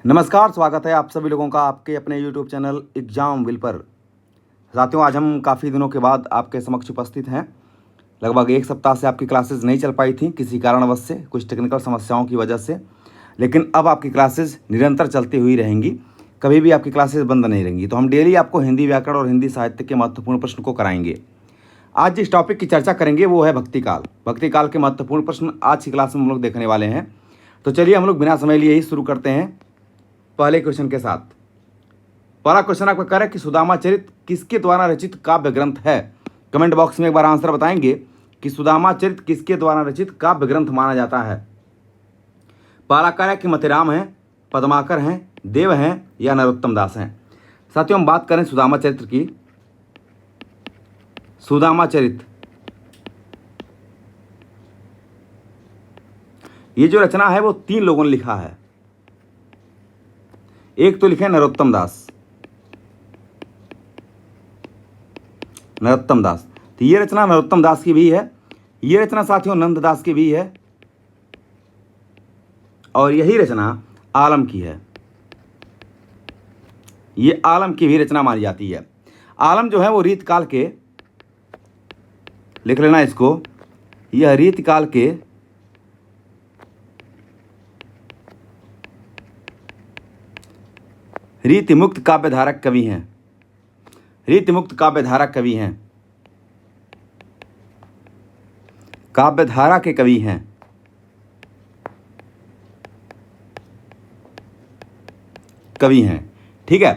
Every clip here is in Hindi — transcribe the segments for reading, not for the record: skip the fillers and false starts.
नमस्कार, स्वागत है आप सभी लोगों का आपके अपने YouTube चैनल एग्जाम विल पर। साथियों, आज हम काफ़ी दिनों के बाद आपके समक्ष उपस्थित हैं। लगभग एक सप्ताह से आपकी क्लासेस नहीं चल पाई थी किसी कारणवश से, कुछ टेक्निकल समस्याओं की वजह से। लेकिन अब आपकी क्लासेस निरंतर चलती हुई रहेंगी, कभी भी आपकी क्लासेस बंद नहीं रहेंगी। तो हम डेली आपको हिंदी व्याकरण और हिंदी साहित्य के महत्वपूर्ण प्रश्न को कराएंगे। आज जिस टॉपिक की चर्चा करेंगे वो है भक्तिकाल। भक्तिकाल के महत्वपूर्ण प्रश्न आज की क्लास में हम लोग देखने वाले हैं। तो चलिए हम लोग बिना समय लिए ही शुरू करते हैं पहले क्वेश्चन के साथ। पहला क्वेश्चन आपका कह रहा है कि सुदामा चरित किसके द्वारा रचित काव्य ग्रंथ है। कमेंट बॉक्स में एक बार आंसर बताएंगे कि सुदामा चरित किसके द्वारा रचित काव्य ग्रंथ माना जाता है। पहला कह रहा है कि मतिराम हैं, पद्माकर हैं, देव हैं या नरोत्तम दास हैं। साथियों, हम बात करें सुदामा चरित्र की। सुदामा चरित ये जो रचना है वो 3 लोगों ने लिखा है। एक तो लिखे नरोत्तम दास। तो ये रचना नरोत्तम दास की भी है। ये रचना साथियों नंद दास की भी है और यही रचना आलम की है। ये आलम की भी रचना मानी जाती है। आलम जो है वो रीतकाल के, लिख लेना इसको, यह रीतकाल के रीतिमुक्त काव्यधारक कवि हैं। रीतिमुक्त काव्यधारक कवि हैं, काव्यधारा के कवि हैं। ठीक है।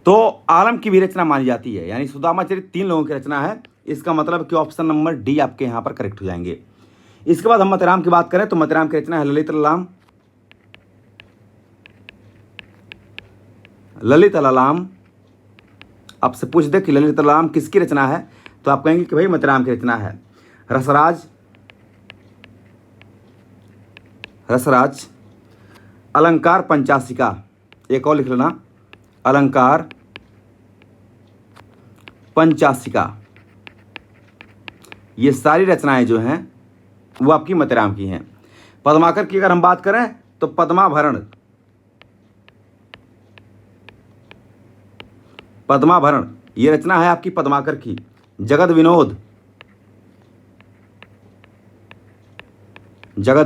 तो आलम की भी रचना मानी जाती है, यानी सुदामा चरित 3 लोगों की रचना है। इसका मतलब कि ऑप्शन नंबर डी आपके यहां पर करेक्ट हो जाएंगे। इसके बाद हम मतिराम की बात करें तो मतिराम की रचना है ललित ललाम। ललित ललाम आपसे पूछ दे कि ललित ललाम किसकी रचना है, तो आप कहेंगे कि भाई मतिराम की रचना है। रसराज, अलंकार पंचासिका, एक और लिख लेना, अलंकार पंचासिका, ये सारी रचनाएं जो हैं वो आपकी मतिराम की हैं। पद्माकर की अगर हम बात करें तो पद्माभरण ये रचना है आपकी पद्माकर की। जगद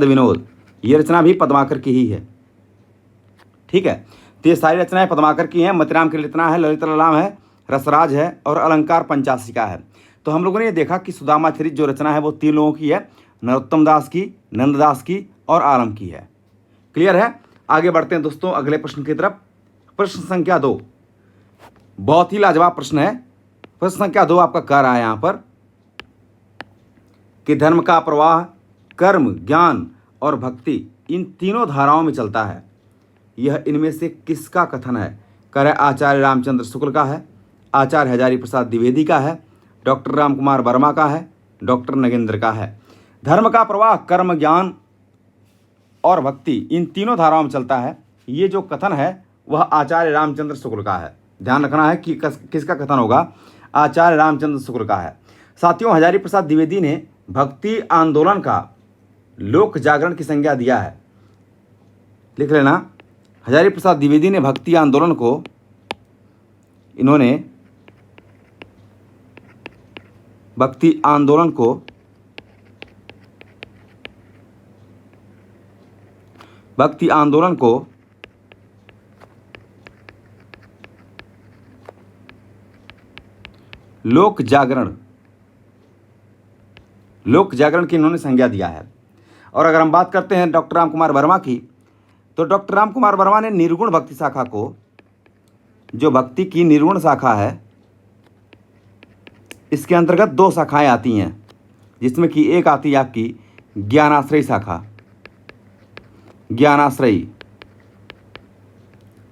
विनोद ये रचना भी पद्माकर की ही है। ठीक है। तो ये सारी रचनाएं पद्माकर की हैं। मतिराम की रचना है ललित ललाम है, रसराज है और अलंकार पंचासिका है। तो हम लोगों ने ये देखा कि सुदामा चरित जो रचना है वो 3 लोगों की है, नरोत्तम दास की, नंददास की और आलम की है। क्लियर है। आगे बढ़ते हैं दोस्तों अगले प्रश्न की तरफ। प्रश्न संख्या 2 बहुत ही लाजवाब प्रश्न है। प्रश्न संख्या 2 आपका कह रहा है यहां पर कि धर्म का प्रवाह कर्म, ज्ञान और भक्ति इन तीनों धाराओं में चलता है। यह इनमें से किसका कथन है। कह रहे आचार्य रामचंद्र शुक्ल का है, आचार्य हजारी प्रसाद द्विवेदी का है, डॉक्टर राम कुमार वर्मा का है, डॉक्टर नगेंद्र का है। धर्म का प्रवाह कर्म, ज्ञान और भक्ति इन तीनों धाराओं में चलता है। ये जो कथन है वह आचार्य रामचंद्र शुक्ल का है। ध्यान रखना है कि किसका कथन होगा, आचार्य रामचंद्र शुक्ल का है। साथियों, हजारी प्रसाद द्विवेदी ने भक्ति आंदोलन का लोक जागरण की संज्ञा दिया है। लिख लेना, हजारी प्रसाद द्विवेदी ने भक्ति आंदोलन को, इन्होंने भक्ति आंदोलन को लोक जागरण की इन्होंने संज्ञा दिया है। और अगर हम बात करते हैं डॉक्टर राम कुमार वर्मा की, तो डॉक्टर राम कुमार वर्मा ने निर्गुण भक्ति शाखा को, जो भक्ति की निर्गुण शाखा है, इसके अंतर्गत 2 शाखाएं आती हैं, जिसमें कि एक आती है आपकी ज्ञानाश्रयी शाखा,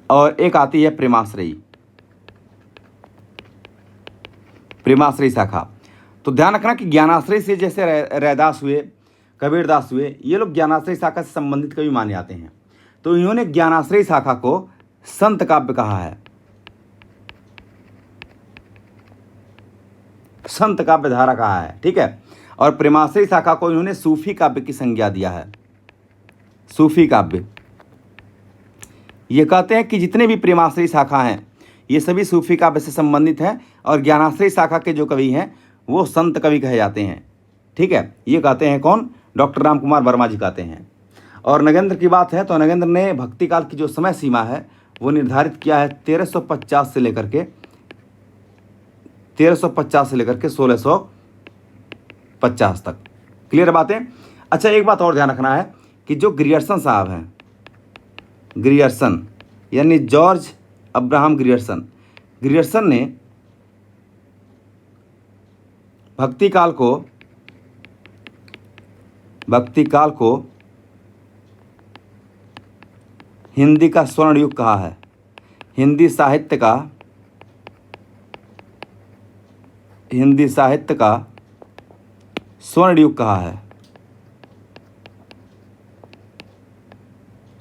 और एक आती है प्रेमाश्रयी शाखा। तो ध्यान रखना कि ज्ञानाश्रय से जैसे रैदास हुए, कबीरदास हुए, ये लोग ज्ञानाश्रय शाखा से संबंधित कवि माने जाते हैं। तो इन्होंने ज्ञानाश्रय शाखा को संत काव्य कहा है, संत काव्य धारा कहा है। ठीक है। और प्रेमाश्रय शाखा को इन्होंने सूफी काव्य की संज्ञा दिया है, सूफी काव्य। ये कहते हैं कि जितने भी प्रेमाश्रयी शाखा हैं ये सभी सूफी काव्य से संबंधित हैं और ज्ञानाश्रयी शाखा के जो कवि हैं वो संत कवि कहे जाते हैं। ठीक है, ये कहते हैं कौन? डॉक्टर राम कुमार वर्मा जी कहते हैं। और नगेंद्र की बात है तो नगेंद्र ने भक्ति काल की जो समय सीमा है वो निर्धारित किया है 1350 से लेकर के 1650 तक। क्लियर बातें? अच्छा, एक बात और ध्यान रखना है कि जो ग्रियर्सन साहब हैं, ग्रियर्सन यानी जॉर्ज अब्राहम ग्रियर्सन ने भक्ति काल को हिंदी का स्वर्ण युग कहा है। हिंदी साहित्य का स्वर्ण युग कहा है।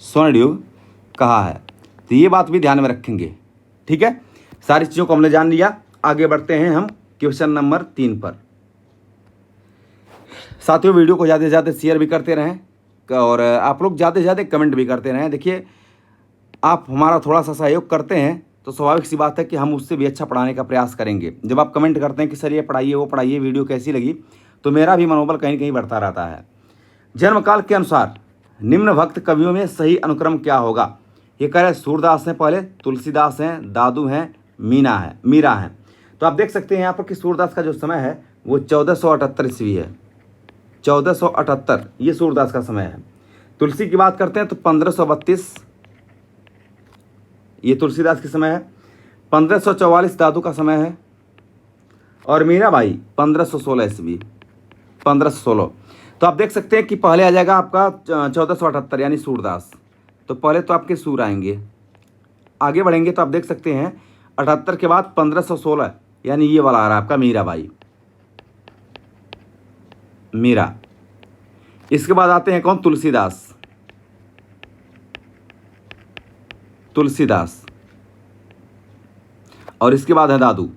स्वर्ण युग कहा है, तो ये बात भी ध्यान में रखेंगे। ठीक है, सारी चीज़ों को हमने जान लिया। आगे बढ़ते हैं हम क्वेश्चन नंबर 3 पर। साथियों, वीडियो को ज़्यादा से ज़्यादा शेयर भी करते रहें और आप लोग ज़्यादा से ज़्यादा कमेंट भी करते रहें। देखिए, आप हमारा थोड़ा सा सहयोग करते हैं तो स्वाभाविक सी बात है कि हम उससे भी अच्छा पढ़ाने का प्रयास करेंगे। जब आप कमेंट करते हैं कि सर ये पढ़ाइए, वो पढ़ाइए, वीडियो कैसी लगी, तो मेरा भी मनोबल कहीं न कहीं बढ़ता रहता है। जन्मकाल के अनुसार निम्न भक्त कवियों में सही अनुक्रम क्या होगा? ये कह रहे सूरदास हैं, पहले तुलसीदास हैं, दादू हैं, मीरा हैं। तो आप देख सकते हैं यहाँ पर कि सूरदास का जो समय है वो 1478 ईस्वी है। 1478 ये सूरदास का समय है। तुलसी की बात करते हैं तो 1532 ये तुलसीदास के समय है। 1544 दादू का समय है और मीराबाई 1516 ईस्वी 1516। तो आप देख सकते हैं कि पहले आ जाएगा आपका 1478 यानी सूरदास। तो पहले तो आपके सूर आएंगे, आगे बढ़ेंगे तो आप देख सकते हैं 78 के बाद 1516 यानी ये वाला आ रहा है आपका मीरा। इसके बाद आते हैं कौन? तुलसीदास और इसके बाद है दादू।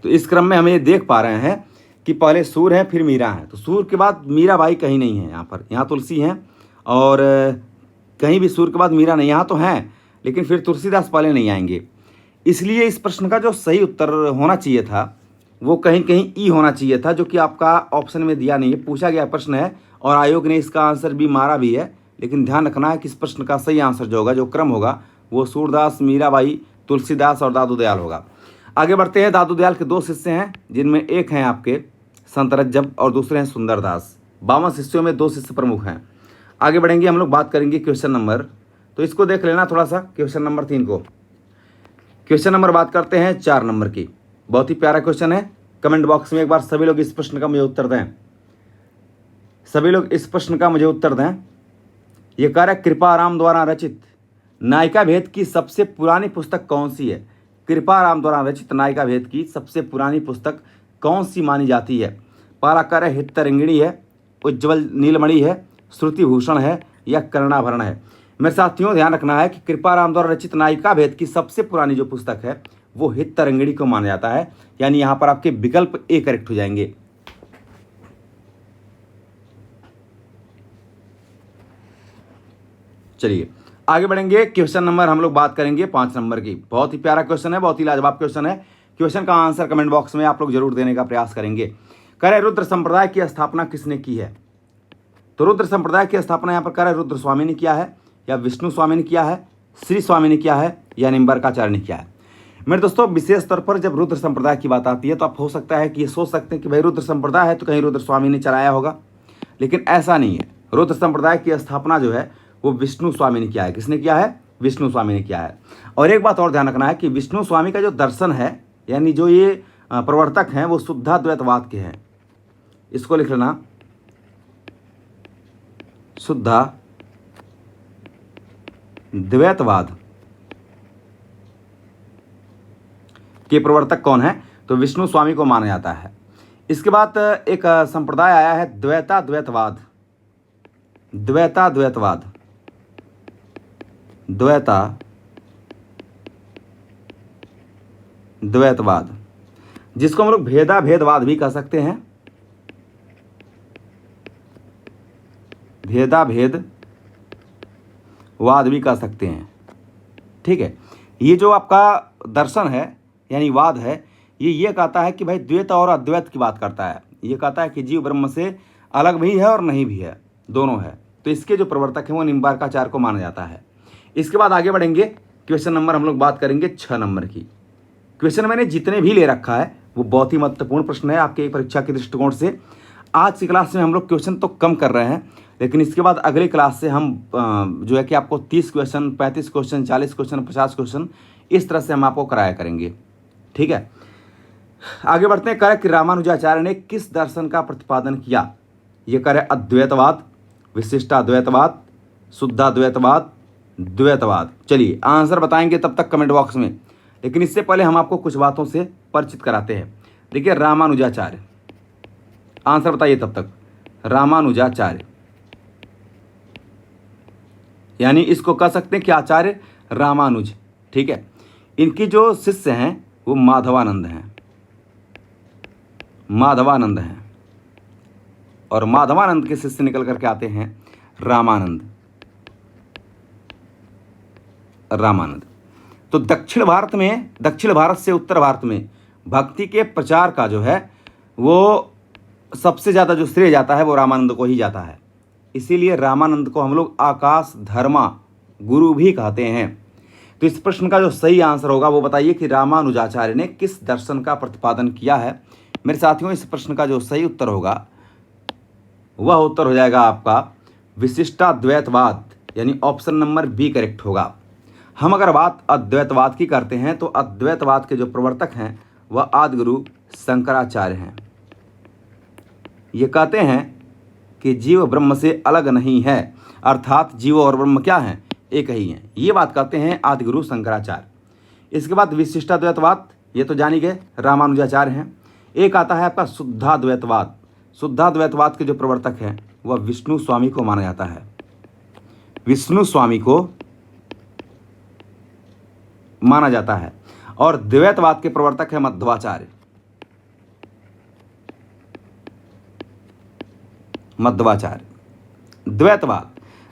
तो इस क्रम में हम ये देख पा रहे हैं कि पहले सूर है फिर मीरा है। तो सूर के बाद मीराबाई कहीं नहीं है यहाँ पर, यहाँ तुलसी हैं और कहीं भी सूर के बाद मीरा नहीं। यहाँ तो हैं लेकिन फिर तुलसीदास पहले नहीं आएंगे। इसलिए इस प्रश्न का जो सही उत्तर होना चाहिए था वो कहीं कहीं ई होना चाहिए था, जो कि आपका ऑप्शन में दिया नहीं है। पूछा गया प्रश्न है और आयोग ने इसका आंसर भी मारा भी है, लेकिन ध्यान रखना है कि इस प्रश्न का सही आंसर जो होगा, जो क्रम होगा, वो सूरदास, मीराबाई, तुलसीदास और दादू दयाल होगा। आगे बढ़ते हैं। दादू दयाल के 2 शिष्य हैं, जिनमें एक हैं आपके संत रज्जब और दूसरे हैं सुंदरदास। 52 शिष्यों में 2 शिष्य प्रमुख हैं। आगे बढ़ेंगे, हम लोग बात करेंगे क्वेश्चन नंबर, तो इसको देख लेना थोड़ा सा, क्वेश्चन नंबर 3 को। क्वेश्चन नंबर बात करते हैं 4 नंबर की। बहुत ही प्यारा क्वेश्चन है। कमेंट बॉक्स में एक बार सभी लोग इस प्रश्न का मुझे उत्तर दें। ये कार्य कृपाराम द्वारा रचित नायिका भेद की सबसे पुरानी पुस्तक कौन सी है? कृपाराम द्वारा रचित नायिका भेद की सबसे पुरानी पुस्तक कौन सी मानी जाती है? पहला कार्य हितरंगिणी है, उज्ज्वल नीलमणि है, श्रुति भूषण है या कर्णाभरण है? मेरे साथियों, ध्यान रखना है कि कृपाराम द्वारा रचित नायिका भेद की सबसे पुरानी जो पुस्तक है वो हितरंगिणी को माना जाता है, यानी यहाँ पर आपके विकल्प ए करेक्ट हो जाएंगे। चलिए आगे बढ़ेंगे। क्वेश्चन नंबर हम लोग बात करेंगे 5 नंबर की। बहुत ही प्यारा क्वेश्चन है, बहुत ही लाजवाब क्वेश्चन है। क्वेश्चन का आंसर कमेंट बॉक्स में आप लोग जरूर देने का प्रयास करेंगे। करे रुद्र संप्रदाय की स्थापना किसने की है? तो रुद्र संप्रदाय की स्थापना यहाँ पर करे रुद्र स्वामी ने किया है या विष्णु स्वामी ने किया है, श्री स्वामी ने किया है या निम्बरकाचार्य ने किया है? मेरे दोस्तों, विशेष तौर पर जब रुद्र संप्रदाय की बात आती है तो आप हो सकता है कि ये सोच सकते हैं कि भाई रुद्र संप्रदाय है तो कहीं रुद्र स्वामी ने चलाया होगा, लेकिन ऐसा नहीं है। रुद्र संप्रदाय की स्थापना जो है वो विष्णु स्वामी ने किया है। किसने किया है? विष्णु स्वामी ने किया है। और एक बात और ध्यान रखना है कि विष्णु स्वामी का जो दर्शन है, यानी जो ये प्रवर्तक हैं, वो शुद्धाद्वैतवाद के हैं। इसको लिख लेना, शुद्धाद्वैतवाद के प्रवर्तक कौन है? तो विष्णु स्वामी को माना जाता है। इसके बाद एक संप्रदाय आया है द्वैताद्वैतवाद। द्वैतवाद जिसको हम लोग भेदाभेदवाद भी कह सकते हैं। वाद भी कह सकते हैं। ठीक है, ये जो आपका दर्शन है यानी वाद है, ये कहता है कि भाई द्वैत और अद्वैत की बात करता है। ये कहता है कि जीव ब्रह्म से अलग भी है और नहीं भी है, दोनों है। तो इसके जो प्रवर्तक हैं वो निम्बार्काचार्य को माना जाता है। इसके बाद आगे बढ़ेंगे, क्वेश्चन नंबर हम लोग बात करेंगे 6 नंबर की। क्वेश्चन मैंने जितने भी ले रखा है वो बहुत ही महत्वपूर्ण प्रश्न है आपके परीक्षा के दृष्टिकोण से। आज की क्लास में हम लोग क्वेश्चन तो कम कर रहे हैं, लेकिन इसके बाद अगली क्लास से हम जो है कि आपको 30 क्वेश्चन, 35 क्वेश्चन, 40 क्वेश्चन, 50 क्वेश्चन इस तरह से हम आपको कराया करेंगे। ठीक है, आगे बढ़ते हैं। करें कि रामानुजाचार्य ने किस दर्शन का प्रतिपादन किया? ये करें अद्वैतवाद, विशिष्टाद्वैतवाद, शुद्धाद्वैतवाद, द्वैतवाद। चलिए आंसर बताएंगे तब तक कमेंट बॉक्स में, लेकिन इससे पहले हम आपको कुछ बातों से परिचित कराते हैं। देखिए रामानुजाचार्य, आंसर बताइए तब तक। रामानुजाचार्य यानी इसको कह सकते हैं कि आचार्य रामानुज। ठीक है, इनकी जो शिष्य हैं वो माधवानंद हैं, माधवानंद हैं, और माधवानंद के शिष्य निकल करके आते हैं रामानंद, रामानंद। तो दक्षिण भारत से उत्तर भारत में भक्ति के प्रचार का जो है वो सबसे ज़्यादा जो श्रेय जाता है वो रामानंद को ही जाता है। इसीलिए रामानंद को हम लोग आकाश धर्मा गुरु भी कहते हैं। तो इस प्रश्न का जो सही आंसर होगा वो बताइए कि रामानुजाचार्य ने किस दर्शन का प्रतिपादन किया है। मेरे साथियों, इस प्रश्न का जो सही उत्तर होगा वह उत्तर हो जाएगा आपका विशिष्टाद्वैतवाद, यानी ऑप्शन नंबर बी करेक्ट होगा। हम अगर बात अद्वैतवाद की करते हैं तो अद्वैतवाद के जो प्रवर्तक हैं वह आदिगुरु शंकराचार्य हैं। ये कहते हैं कि जीव ब्रह्म से अलग नहीं है, अर्थात जीव और ब्रह्म क्या हैं? एक ही हैं। ये बात कहते हैं आदिगुरु शंकराचार्य। इसके बाद विशिष्टाद्वैतवाद, ये तो जानी गए रामानुजाचार्य हैं। एक आता है आपका शुद्धाद्वैतवाद। शुद्धाद्वैतवाद के जो प्रवर्तक हैं वह विष्णु स्वामी को माना जाता है, विष्णु स्वामी को माना जाता है। और द्वैतवाद के प्रवर्तक है मध्वाचार्य, मध्वाचार्य।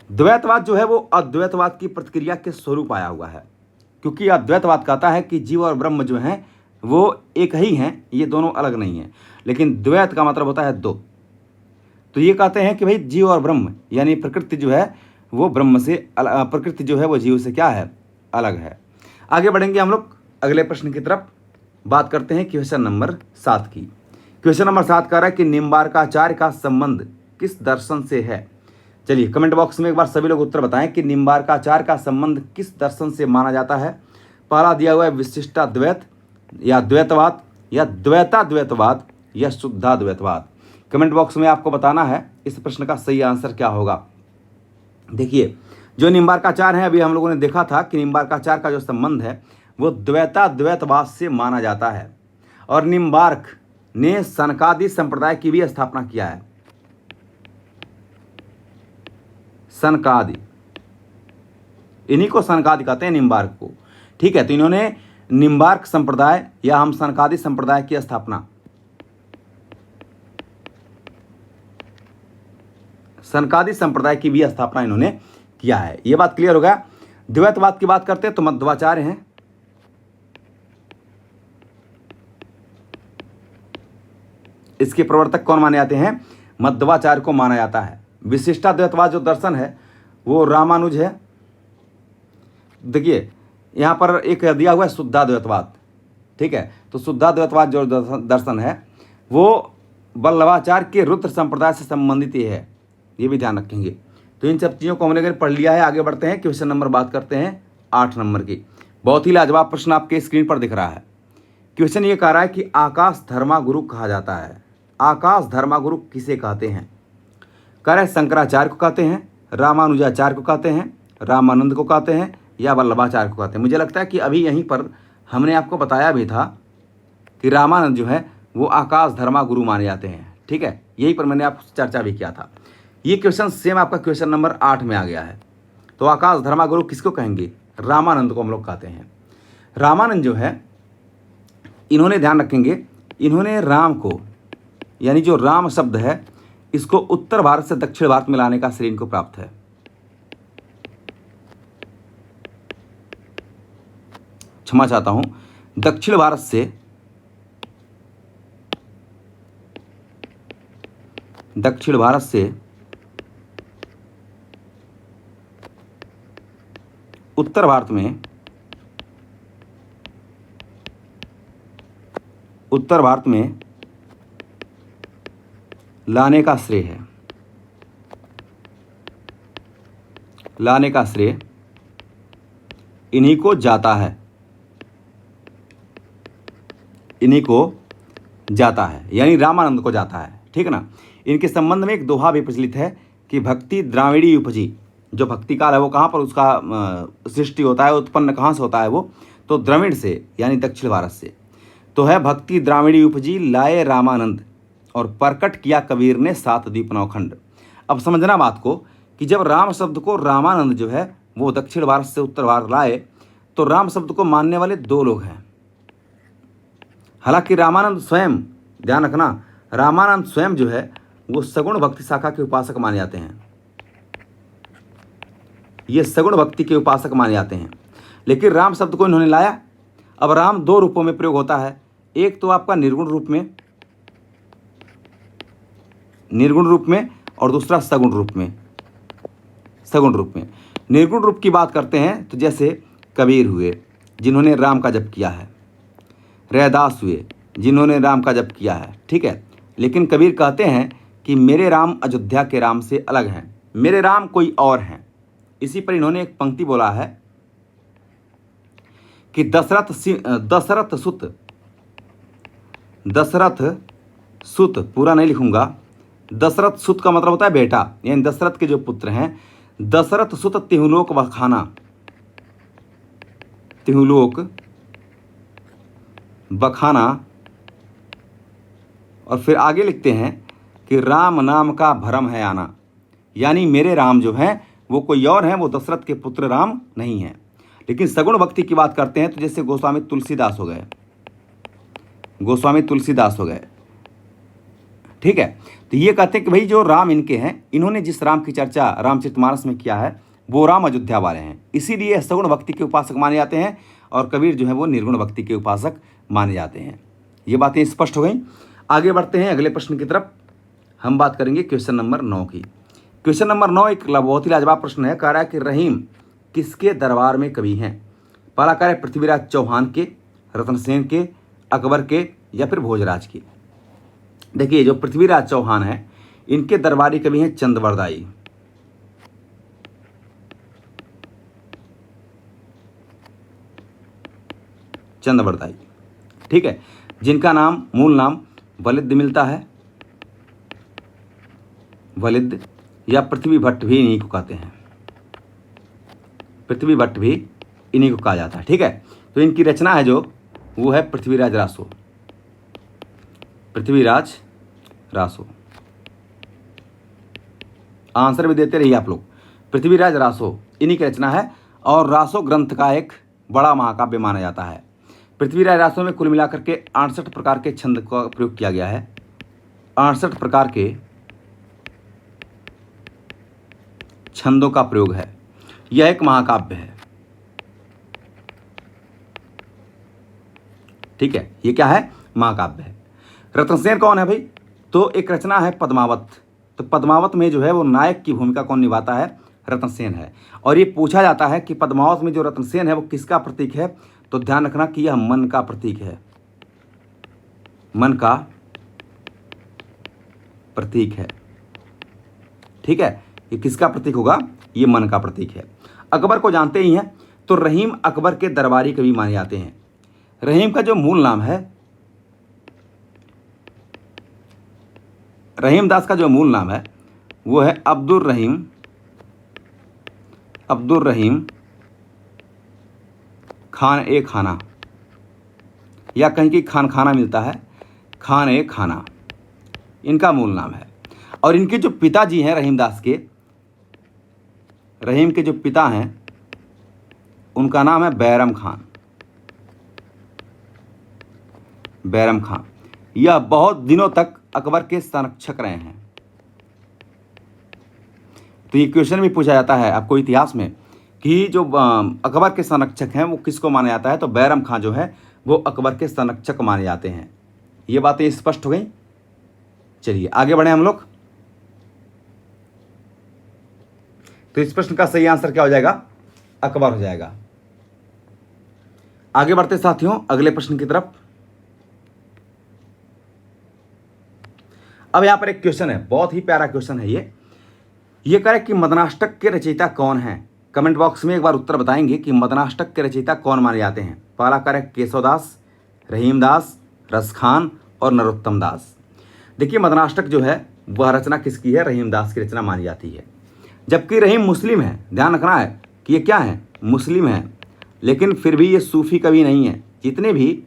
द्वैतवाद जो है वो अद्वैतवाद की प्रतिक्रिया के स्वरूप आया हुआ है, क्योंकि अद्वैतवाद कहता है कि जीव और ब्रह्म जो हैं वो एक ही हैं, ये दोनों अलग नहीं हैं। लेकिन द्वैत का मतलब होता है दो। तो ये कहते हैं कि भाई जीव और ब्रह्म यानी प्रकृति जो है वो ब्रह्म से, प्रकृति जो है वो जीव से क्या है? अलग है। आगे बढ़ेंगे हम लोग अगले प्रश्न की तरफ। बात करते हैं क्वेश्चन नंबर 7 की। क्वेश्चन नंबर 7 कह रहा है कि निम्बार्काचार्य का संबंध किस दर्शन से है? चलिए कमेंट बॉक्स में एक बार सभी लोग उत्तर बताएं कि निम्बार्काचार्य का संबंध किस दर्शन से माना जाता है। पहला दिया हुआ है विशिष्टाद्वैत या द्वैतवाद या द्वैताद्वैतवाद या शुद्धाद्वैतवाद। कमेंट बॉक्स में आपको बताना है इस प्रश्न का सही आंसर क्या होगा। देखिए जो निम्बार्काचार्य है, अभी हम लोगों ने देखा था कि निम्बार्काचार्य का जो संबंध है वो द्वैताद्वैतवाद से माना जाता है। और निम्बार्क ने सनकादि संप्रदाय की भी स्थापना किया है। सनकादि, इन्हीं को सनकादि कहते हैं, निम्बार्क को। ठीक है, तो इन्होंने निम्बार्क संप्रदाय या हम सनकादि संप्रदाय की स्थापना, सनकादि संप्रदाय की भी स्थापना इन्होंने किया है। यह बात क्लियर होगा। द्वैतवाद की बात करते हैं तो मध्वाचार्य हैं। इसके प्रवर्तक कौन माने जाते हैं? मध्वाचार्य को माना जाता है। विशिष्टाद्वैतवाद जो दर्शन है वो रामानुज है। देखिए यहाँ पर एक दिया हुआ है शुद्धाद्वैतवाद। ठीक है, तो शुद्धाद्वैतवाद जो दर्शन है वो वल्लभाचार्य के रुद्र संप्रदाय से संबंधित ही है, ये भी ध्यान रखेंगे। तो इन सब चीज़ों को हमने पढ़ लिया है। आगे बढ़ते हैं, क्वेश्चन नंबर बात करते हैं 8 नंबर की। बहुत ही लाजवाब प्रश्न आपके स्क्रीन पर दिख रहा है। क्वेश्चन ये कह रहा है कि आकाश धर्मागुरु कहा जाता है। आकाश धर्मागुरु किसे कहते हैं? कह रहे शंकराचार्य को कहते हैं, रामानुजाचार्य को कहते हैं, रामानंद को कहते हैं या वल्लभाचार्य को कहते हैं। मुझे लगता है कि अभी यहीं पर हमने आपको बताया भी था कि रामानंद जो है वो आकाश धर्मागुरु माने जाते हैं। ठीक है, यहीं पर मैंने आपसे चर्चा भी किया था। ये क्वेश्चन सेम आपका क्वेश्चन नंबर 8 में आ गया है। तो आकाश धर्मागुरु किसको कहेंगे? रामानंद को हम लोग कहते हैं। रामानंद जो है इन्होंने, ध्यान रखेंगे, इन्होंने राम को, यानी जो राम शब्द है इसको उत्तर भारत से दक्षिण भारत में लाने का श्रेय इनको प्राप्त है। क्षमा चाहता हूं, दक्षिण भारत से उत्तर भारत में लाने का श्रेय इन्हीं को जाता है, यानी रामानंद को जाता है। ठीक है ना। इनके संबंध में एक दोहा भी प्रचलित है कि भक्ति द्राविड़ी उपजी। जो भक्ति काल है वो कहाँ पर उसका सृष्टि होता है, उत्पन्न कहाँ से होता है वो, तो द्रविड़ से, यानी दक्षिण भारत से। तो है भक्ति द्राविड़ी उपजी लाए रामानंद, और प्रकट किया कबीर ने सात द्वीप नौखंड। अब समझना बात को कि जब राम शब्द को रामानंद जो है वो दक्षिण भारत से उत्तर भारत लाए, तो राम शब्द को मानने वाले दो लोग हैं। हालांकि रामानंद स्वयं, ध्यान रखना, रामानंद स्वयं जो है वो सगुण भक्ति शाखा के उपासक माने जाते हैं। ये सगुण भक्ति के उपासक माने जाते हैं। लेकिन राम शब्द को इन्होंने लाया। अब राम दो रूपों में प्रयोग होता है, एक तो आपका निर्गुण रूप में और दूसरा सगुण रूप में। निर्गुण रूप की बात करते हैं तो जैसे कबीर हुए जिन्होंने राम का जप किया है, रैदास हुए जिन्होंने राम का जप किया है। ठीक है। लेकिन कबीर कहते हैं कि मेरे राम अयोध्या के राम से अलग हैं, मेरे राम कोई और हैं। इसी पर इन्होंने एक पंक्ति बोला है कि दशरथ सुत, पूरा नहीं लिखूंगा, दशरथ सुत का मतलब होता है बेटा, यानी दशरथ के जो पुत्र हैं, दशरथ सुत तिहुलोक बखाना। और फिर आगे लिखते हैं कि राम नाम का भरम है आना, यानी मेरे राम जो हैं वो कोई और हैं, वो दशरथ के पुत्र राम नहीं हैं। लेकिन सगुण भक्ति की बात करते हैं तो जैसे गोस्वामी तुलसीदास हो गए। ठीक है। तो ये कहते हैं कि भाई जो राम इनके हैं, इन्होंने जिस राम की चर्चा रामचरितमानस में किया है वो राम अयोध्या वाले हैं, इसीलिए सगुण भक्ति के उपासक माने जाते हैं, और कबीर जो है वो निर्गुण भक्ति के उपासक माने जाते हैं। ये बातें स्पष्ट हो गई। आगे बढ़ते हैं अगले प्रश्न की तरफ। हम बात करेंगे क्वेश्चन नंबर 9 की। क्वेश्चन नंबर 9 एक बहुत ही लाजवाब प्रश्न है। कह रहा है कि रहीम किसके दरबार में कवि हैं? पहला कह रहा है पृथ्वीराज चौहान के, रतनसेन के, अकबर के, या फिर भोजराज के। देखिए जो पृथ्वीराज चौहान है इनके दरबारी कवि हैं चंदवरदाई। ठीक है। जिनका मूल नाम वलिद मिलता है, वलिद, या पृथ्वी भट्ट भी इन्हीं को कहते हैं, पृथ्वी भट्ट भी इन्हीं को कहा जाता है। ठीक है। तो इनकी रचना है जो वो है पृथ्वीराज रासो। आंसर भी देते रहिए आप लोग। पृथ्वीराज रासो इन्हीं की रचना है, और रासो ग्रंथ का एक बड़ा महाकाव्य माना जाता है। पृथ्वीराज रासो में कुल मिलाकर के 68 प्रकार के छंद का प्रयोग किया गया है। 68 प्रकार के छंदों का प्रयोग है। यह एक महाकाव्य है। ठीक है। ये क्या है? महाकाव्य है। रत्नसेन कौन है भाई? तो एक रचना है पद्मावत। तो पद्मावत में जो है वो नायक की भूमिका कौन निभाता है? रत्नसेन है। और ये पूछा जाता है कि पद्मावत में जो रत्नसेन है वो किसका प्रतीक है? तो ध्यान रखना कि यह मन का प्रतीक है। मन का प्रतीक है। ठीक है। ये किसका प्रतीक होगा? ये मन का प्रतीक है। अकबर को जानते ही हैं, तो रहीम अकबर के दरबारी कवि माने जाते हैं। रहीम का जो मूल नाम है, रहीमदास का जो मूल नाम है वो है अब्दुर रहीम खान-ए-खाना, या कहीं की खाना मिलता है, खान-ए-खाना इनका मूल नाम है। और इनके जो पिताजी हैं रहीमदास के, रहीम के जो पिता हैं उनका नाम है बैरम खान। यह बहुत दिनों तक अकबर के संरक्षक रहे हैं। तो ये क्वेश्चन भी पूछा जाता है आपको इतिहास में कि जो अकबर के संरक्षक हैं वो किसको माना जाता है, तो बैरम खां जो है वो अकबर के संरक्षक माने जाते हैं। ये बातें स्पष्ट हो गई। चलिए आगे बढ़े हम लोग। तो इस प्रश्न का सही आंसर क्या हो जाएगा, अकबर हो जाएगा। आगे बढ़ते साथियों अगले प्रश्न की तरफ। अब यहां पर एक क्वेश्चन है, बहुत ही प्यारा क्वेश्चन है ये कह रहा है कि मदनाष्टक के रचयिता कौन है। कमेंट बॉक्स में एक बार उत्तर बताएंगे कि मदनाष्टक के रचयिता कौन माने जाते हैं। पहला कह रहा है केशवदास, रहीमदास, रसखान और नरोत्तम दास। देखिए मदनाष्टक जो है वह रचना किसकी है, रहीमदास की रचना मानी जाती है। जबकि रहीम मुस्लिम है, ध्यान रखना है कि ये क्या है, मुस्लिम है, लेकिन फिर भी ये सूफी कवि नहीं है। जितने भी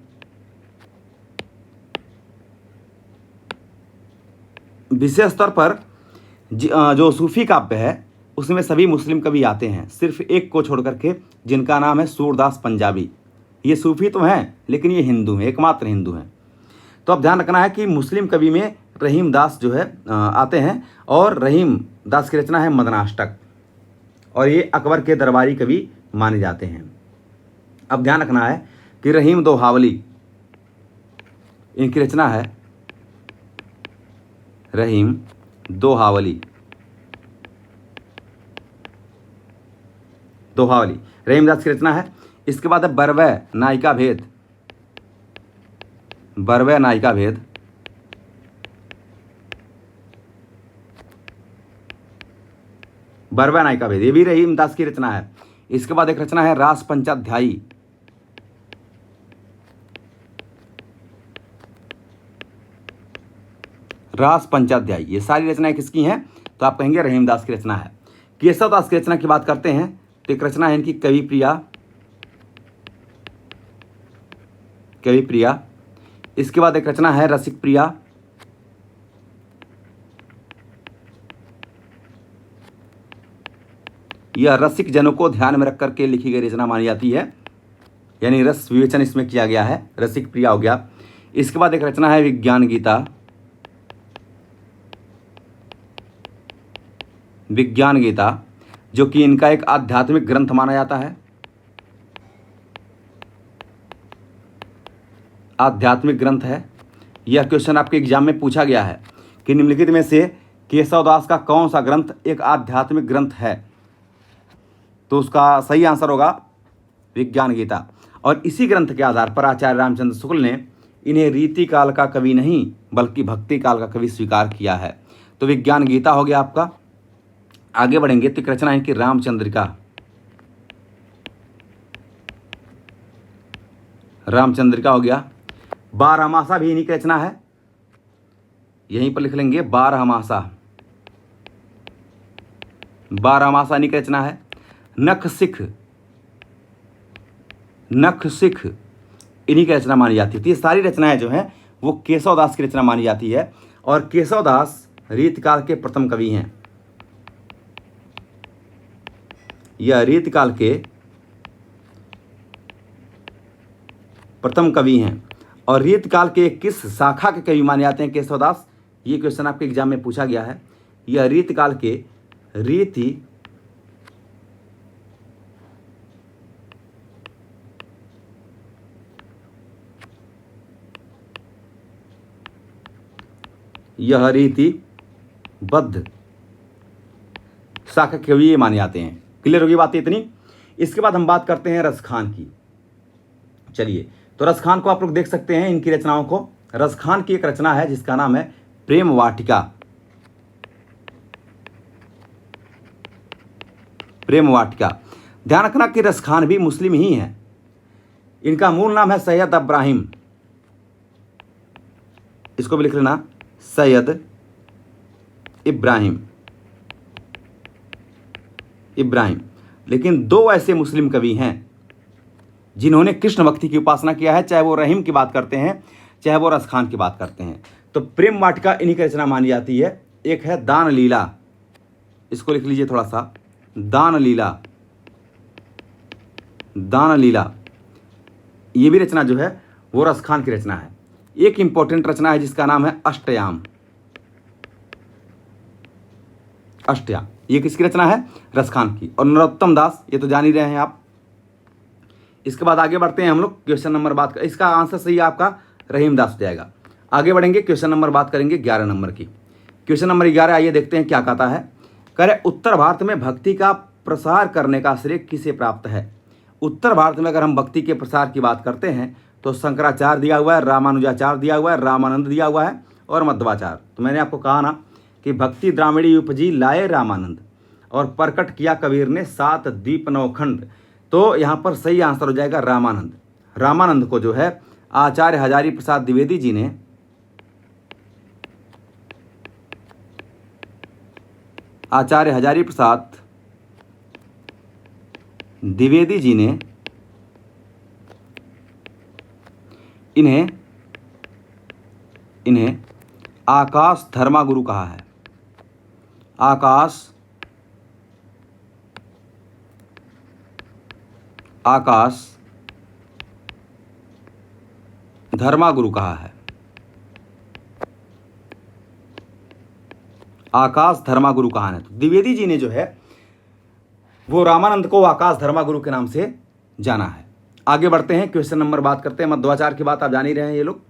विशेष तौर पर जो सूफी काव्य है उसमें सभी मुस्लिम कवि आते हैं, सिर्फ एक को छोड़ करके जिनका नाम है सूरदास पंजाबी। ये सूफी तो हैं लेकिन ये हिंदू हैं, एकमात्र हिंदू हैं। तो अब ध्यान रखना है कि मुस्लिम कवि में रहीम दास जो है आते हैं, और रहीम दास की रचना है मदनाष्टक, और ये अकबर के दरबारी कवि माने जाते हैं। अब ध्यान रखना है कि रहीम दोहावली इनकी रचना है, रहीम दोहावली रहीमदास की रचना है। इसके बाद है बरवै नायिका भेद, बरवै नायिका भेद, बरवै नायिका भेद, ये भी रहीमदास की रचना है। इसके बाद एक रचना है रास पंचाध्यायी, रास पंचाध्यायी। ये सारी रचनाएं किसकी हैं, तो आप कहेंगे रहीमदास की रचना है। केशवदास की रचना की बात करते हैं तो एक रचना है इनकी कवि प्रिया। इसके बाद एक रचना है रसिक प्रिया। यह रसिक जनों को ध्यान में रख करके लिखी गई रचना मानी जाती है, यानी रस विवेचन इसमें किया गया है, रसिक प्रिया हो गया। इसके बाद एक रचना है विज्ञान गीता, जो कि इनका एक आध्यात्मिक ग्रंथ माना जाता है, आध्यात्मिक ग्रंथ है। यह क्वेश्चन आपके एग्जाम में पूछा गया है कि निम्नलिखित में से केशवदास का कौन सा ग्रंथ एक आध्यात्मिक ग्रंथ है, तो उसका सही आंसर होगा विज्ञान गीता। और इसी ग्रंथ के आधार पर आचार्य रामचंद्र शुक्ल ने इन्हें रीति काल का कवि नहीं बल्कि भक्ति काल का कवि स्वीकार किया है। तो विज्ञान गीता हो गया आपका। आगे बढ़ेंगे तो एक रचना है कि रामचंद्रिका हो गया। बारहमासा भी इन्हीं की रचना है, यहीं पर लिख लेंगे बारहमासा इन्हीं की रचना है। नख सिख इन्हीं की रचना मानी जाती है। तो ये सारी रचनाएं जो हैं वो केशवदास की रचना मानी जाती है, और केशवदास रीतकाल के प्रथम कवि हैं। यह रीतकाल के प्रथम कवि हैं, और रीतकाल के किस शाखा के कवि माने जाते हैं केशवदास, ये क्वेश्चन आपके एग्जाम में पूछा गया है। यह रीतकाल के रीतिबद्ध शाखा के कवि माने जाते हैं। क्लियर होगी बात इतनी। इसके बाद हम बात करते हैं रसखान की। चलिए, तो रसखान को आप लोग देख सकते हैं इनकी रचनाओं को। रसखान की एक रचना है जिसका नाम है प्रेम वाटिका। ध्यान रखना कि रसखान भी मुस्लिम ही हैं। इनका मूल नाम है सैयद इब्राहिम, इसको भी लिख लेना, सैयद इब्राहिम। लेकिन दो ऐसे मुस्लिम कवि हैं जिन्होंने कृष्ण भक्ति की उपासना किया है, चाहे वो रहीम की बात करते हैं चाहे वो रसखान की बात करते हैं। तो प्रेम वाटिका इन्हीं की रचना मानी जाती है। एक है दान लीला, इसको लिख लीजिए थोड़ा सा, दान लीला। ये भी रचना जो है वो रसखान की रचना है। एक इंपॉर्टेंट रचना है जिसका नाम है अष्टयाम। ये किसकी रचना है? रसखान की। और नरोत्तम दास, ये तो जान ही रहे हैं आप। इसके बाद आगे बढ़ते हैं हम लोग क्वेश्चन नंबर बात कर, इसका आंसर सही आपका रहीम दास हो जाएगा। आगे बढ़ेंगे, क्वेश्चन नंबर बात करेंगे 11 नंबर की। क्वेश्चन नंबर 11 आइए देखते हैं क्या कहता है। कह रहे उत्तर भारत में भक्ति का प्रसार करने का श्रेय किसे प्राप्त है? उत्तर भारत में अगर हम भक्ति के प्रसार की बात करते हैं तो शंकराचार्य दिया हुआ है, रामानुजाचार्य दिया हुआ है, रामानंद दिया हुआ है और मध्वाचार्य। तो मैंने आपको कहा ना कि भक्ति द्राविड़ी उपजी लाए रामानंद, और प्रकट किया कबीर ने 7 द्वीप 9 खंड। तो यहाँ पर सही आंसर हो जाएगा रामानंद। रामानंद को जो है आचार्य हजारी प्रसाद द्विवेदी जी ने आचार्य हजारी प्रसाद द्विवेदी जी ने इन्हें आकाश धर्मागुरु कहा है। आकाश धर्मागुरु कहा है। आकाश धर्मागुरु कहा है। तो द्विवेदी जी ने जो है वो रामानंद को आकाश धर्मागुरु के नाम से जाना है। आगे बढ़ते हैं, क्वेश्चन नंबर बात करते हैं। मध्वाचार्य की बात आप जान ही रहे हैं ये लोग।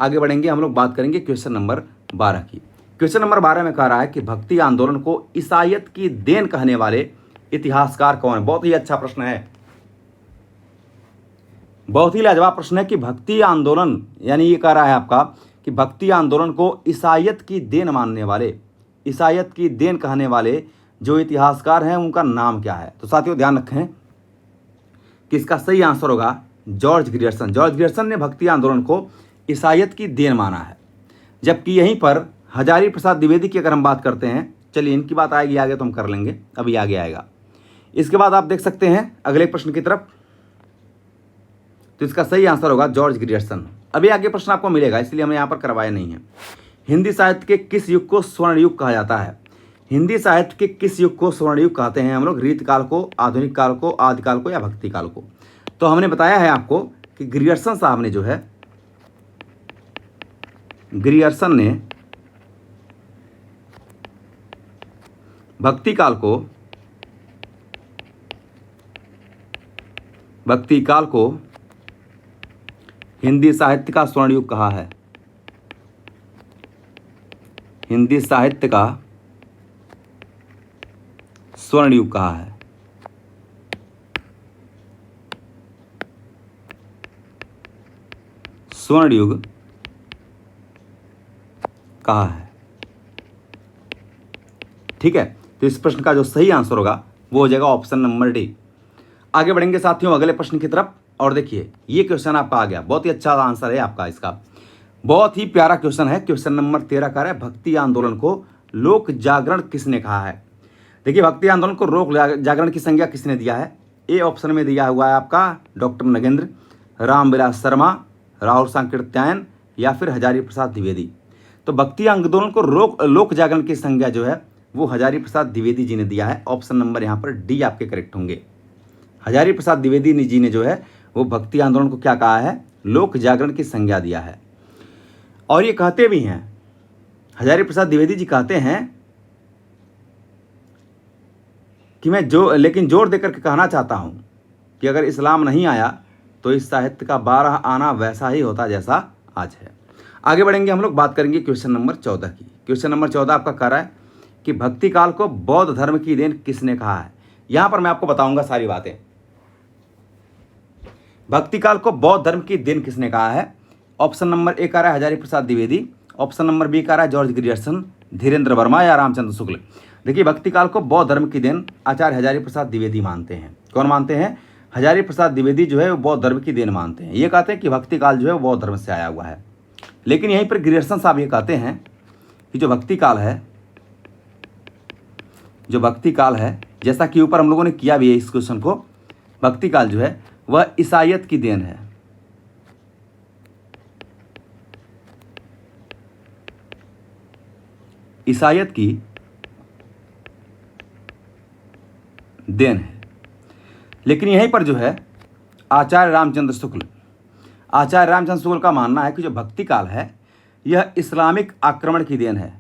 आगे बढ़ेंगे, हम लोग बात करेंगे क्वेश्चन नंबर 12 की। क्वेश्चन नंबर 12 में कह रहा है कि भक्ति आंदोलन को ईसाईयत की देन कहने वाले इतिहासकार कौन है? बहुत ही अच्छा प्रश्न है, बहुत ही लाजवाब प्रश्न है कि भक्ति आंदोलन, यानी ये कह रहा है आपका कि भक्ति आंदोलन को ईसाईयत की देन मानने वाले, ईसाईयत की देन कहने वाले जो इतिहासकार हैं उनका नाम क्या है? तो साथियों ध्यान रखें कि इसका सही आंसर होगा जॉर्ज ग्रियर्सन। जॉर्ज ग्रियर्सन ने भक्ति आंदोलन को ईसाईयत की देन माना है। जबकि यहीं पर हजारी प्रसाद द्विवेदी की अगर हम बात करते हैं, चलिए इनकी बात आएगी आगे तो हम कर लेंगे, अभी आगे आएगा। इसके बाद आप देख सकते हैं अगले प्रश्न की तरफ, तो इसका सही आंसर होगा जॉर्ज ग्रियर्सन। अभी आगे प्रश्न आपको मिलेगा, इसलिए हमने यहाँ पर करवाया नहीं है। हिंदी साहित्य के किस युग को स्वर्ण युग कहा जाता है? हिंदी साहित्य के किस युग को स्वर्ण युग कहते हैं हम लोग? रीतकाल को, आधुनिक काल को, आदिकाल को या भक्ति काल को? तो हमने बताया है आपको कि ग्रियर्सन साहब ने जो है, ग्रियर्सन ने भक्ति काल को हिंदी साहित्य का स्वर्ण युग कहा है। हिंदी साहित्य का स्वर्ण युग कहा है। स्वर्ण युग कहा है। ठीक है, तो इस प्रश्न का जो सही आंसर होगा वो हो जाएगा ऑप्शन नंबर डी। आगे बढ़ेंगे साथियों अगले प्रश्न की तरफ, और देखिए ये क्वेश्चन आपका आ गया, बहुत ही अच्छा आंसर है आपका इसका, बहुत ही प्यारा क्वेश्चन है। क्वेश्चन नंबर 13 का है भक्ति आंदोलन को लोक जागरण किसने कहा है? देखिए भक्ति आंदोलन को लोक जागरण की संज्ञा किसने दिया है? ए ऑप्शन में दिया हुआ है आपका डॉक्टर नगेंद्र, रामविलास शर्मा, राहुल सांकृत्यायन या फिर हजारी प्रसाद द्विवेदी। तो भक्ति आंदोलन को लोक जागरण की संज्ञा जो है वो हजारी प्रसाद द्विवेदी जी ने दिया है। ऑप्शन नंबर यहाँ पर डी आपके करेक्ट होंगे। हजारी प्रसाद द्विवेदी जी ने जो है वो भक्ति आंदोलन को क्या कहा है? लोक जागरण की संज्ञा दिया है। और ये कहते भी हैं, हजारी प्रसाद द्विवेदी जी कहते हैं कि मैं लेकिन जोर देकर के कहना चाहता हूं कि अगर इस्लाम नहीं आया तो इस साहित्य का 12 आना वैसा ही होता जैसा आज है। आगे बढ़ेंगे, हम लोग बात करेंगे क्वेश्चन नंबर 14 की। क्वेश्चन नंबर 14 आपका कह रहा है कि भक्ति काल को बौद्ध धर्म की देन किसने कहा है? यहां पर मैं आपको बताऊंगा सारी बातें। भक्ति काल को बौद्ध धर्म की देन किसने कहा है? ऑप्शन नंबर ए कह रहा है Hazari Prasad Dwivedi, option number B कह रहा है जॉर्ज ग्रियर्सन, धीरेन्द्र वर्मा या रामचंद्र शुक्ल। देखिए भक्ति काल को बौद्ध धर्म की देन आचार्य हजारी प्रसाद द्विवेदी मानते हैं। कौन मानते हैं? हजारी प्रसाद द्विवेदी जो है वो बौद्ध धर्म की देन मानते हैं। ये कहते हैं कि भक्ति काल जो है वो बौद्ध धर्म से आया हुआ है। लेकिन यहीं पर ग्रियर्सन साहब ये कहते हैं कि जो भक्ति काल है, जैसा कि ऊपर हम लोगों ने किया भी है इस क्वेश्चन को, भक्ति काल जो है वह ईसाईयत की देन है। ईसाईयत की देन है। लेकिन यहीं पर जो है आचार्य रामचंद्र शुक्ल का मानना है कि जो भक्ति काल है यह इस्लामिक आक्रमण की देन है।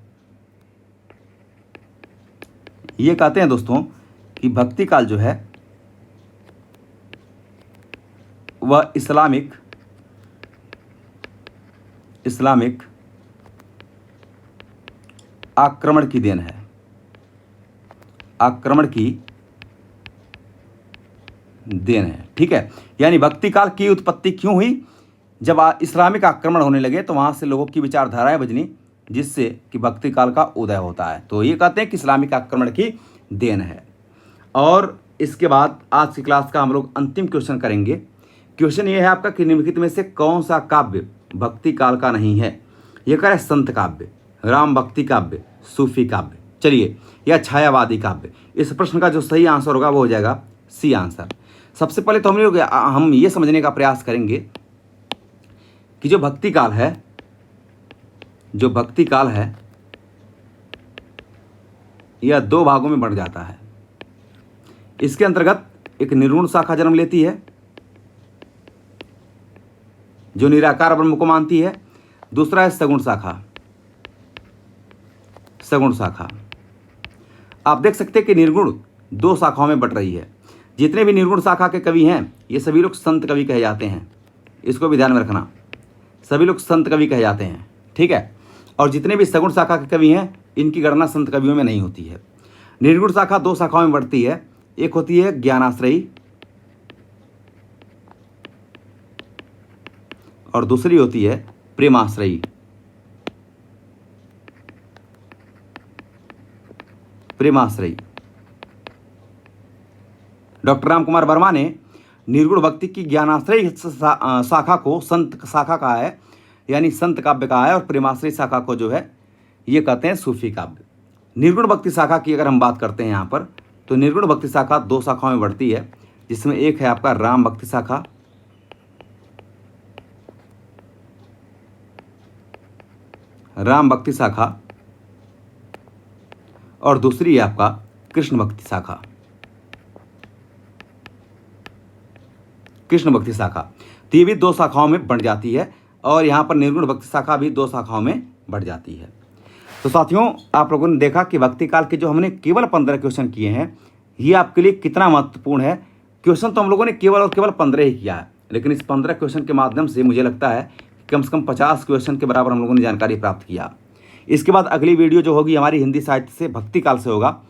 ये कहते हैं दोस्तों कि भक्ति काल जो है वह इस्लामिक आक्रमण की देन है, आक्रमण की देन है। ठीक है, यानी भक्ति काल की उत्पत्ति क्यों हुई? जब इस्लामिक आक्रमण होने लगे तो वहां से लोगों की विचारधाराएं बदली, जिससे कि भक्ति काल का उदय होता है। तो ये कहते हैं कि इस्लामिक आक्रमण की देन है। और इसके बाद आज की क्लास का हम लोग अंतिम क्वेश्चन करेंगे। क्वेश्चन ये है आपका कि निम्नलिखित में से कौन सा काव्य भक्ति काल का नहीं है? ये कह रहे संत काव्य, राम भक्ति काव्य, सूफी काव्य, चलिए, या छायावादी काव्य। इस प्रश्न का जो सही आंसर होगा वो हो जाएगा सी आंसर। सबसे पहले तो हम ये समझने का प्रयास करेंगे कि जो भक्ति काल है यह दो भागों में बढ़ जाता है। इसके अंतर्गत एक निर्गुण शाखा जन्म लेती है जो निराकार ब्रह्म को मानती है, दूसरा है सगुण शाखा। आप देख सकते हैं कि निर्गुण दो शाखाओं में बट रही है। जितने भी निर्गुण शाखा के कवि हैं ये सभी लोग संत कवि कहे जाते हैं, इसको भी ध्यान में रखना, सभी लोग संत कवि कहे जाते हैं। ठीक है, और जितने भी सगुण शाखा के कवि हैं इनकी गणना संत कवियों में नहीं होती है। निर्गुण शाखा दो शाखाओं में बढ़ती है, एक होती है ज्ञानाश्रयी और दूसरी होती है प्रेमाश्रयी। डॉक्टर राम कुमार वर्मा ने निर्गुण भक्ति की ज्ञानाश्रयी शाखा को संत शाखा कहा है, यानी संत काव्य कहा है, और प्रेमाश्रयी शाखा को जो है ये कहते हैं सूफी काव्य। निर्गुण भक्ति शाखा की अगर हम बात करते हैं यहाँ पर, तो निर्गुण भक्ति शाखा दो शाखाओं में बढ़ती है, जिसमें एक है आपका राम भक्ति शाखा और दूसरी है आपका कृष्ण भक्ति शाखा। तो ये भी दो शाखाओं में बढ़ जाती है, और यहाँ पर निर्गुण भक्ति शाखा भी दो शाखाओं में बढ़ जाती है। तो साथियों, आप लोगों ने देखा कि भक्ति काल के जो हमने केवल 15 क्वेश्चन किए हैं, ये आपके लिए कितना महत्वपूर्ण है। क्वेश्चन तो हम लोगों ने केवल और केवल 15 ही किया है, लेकिन इस 15 क्वेश्चन के माध्यम से मुझे लगता है कम से कम 50 क्वेश्चन के बराबर हम लोगों ने जानकारी प्राप्त किया। इसके बाद अगली वीडियो जो होगी हमारी हिंदी साहित्य से भक्ति काल से होगा,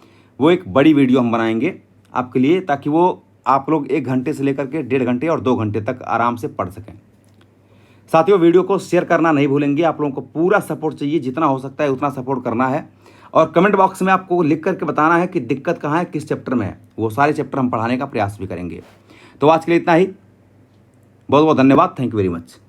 वो एक बड़ी वीडियो हम बनाएंगे आपके लिए, ताकि वो आप लोग 1 घंटे से लेकर के 1.5 घंटे और 2 घंटे तक आराम से पढ़ सकें। साथियों, वीडियो को शेयर करना नहीं भूलेंगे। आप लोगों को पूरा सपोर्ट चाहिए, जितना हो सकता है उतना सपोर्ट करना है, और कमेंट बॉक्स में आपको लिख करके बताना है कि दिक्कत कहाँ है, किस चैप्टर में है। वो सारे चैप्टर हम पढ़ाने का प्रयास भी करेंगे। तो आज के लिए इतना ही, बहुत बहुत धन्यवाद, थैंक यू वेरी मच।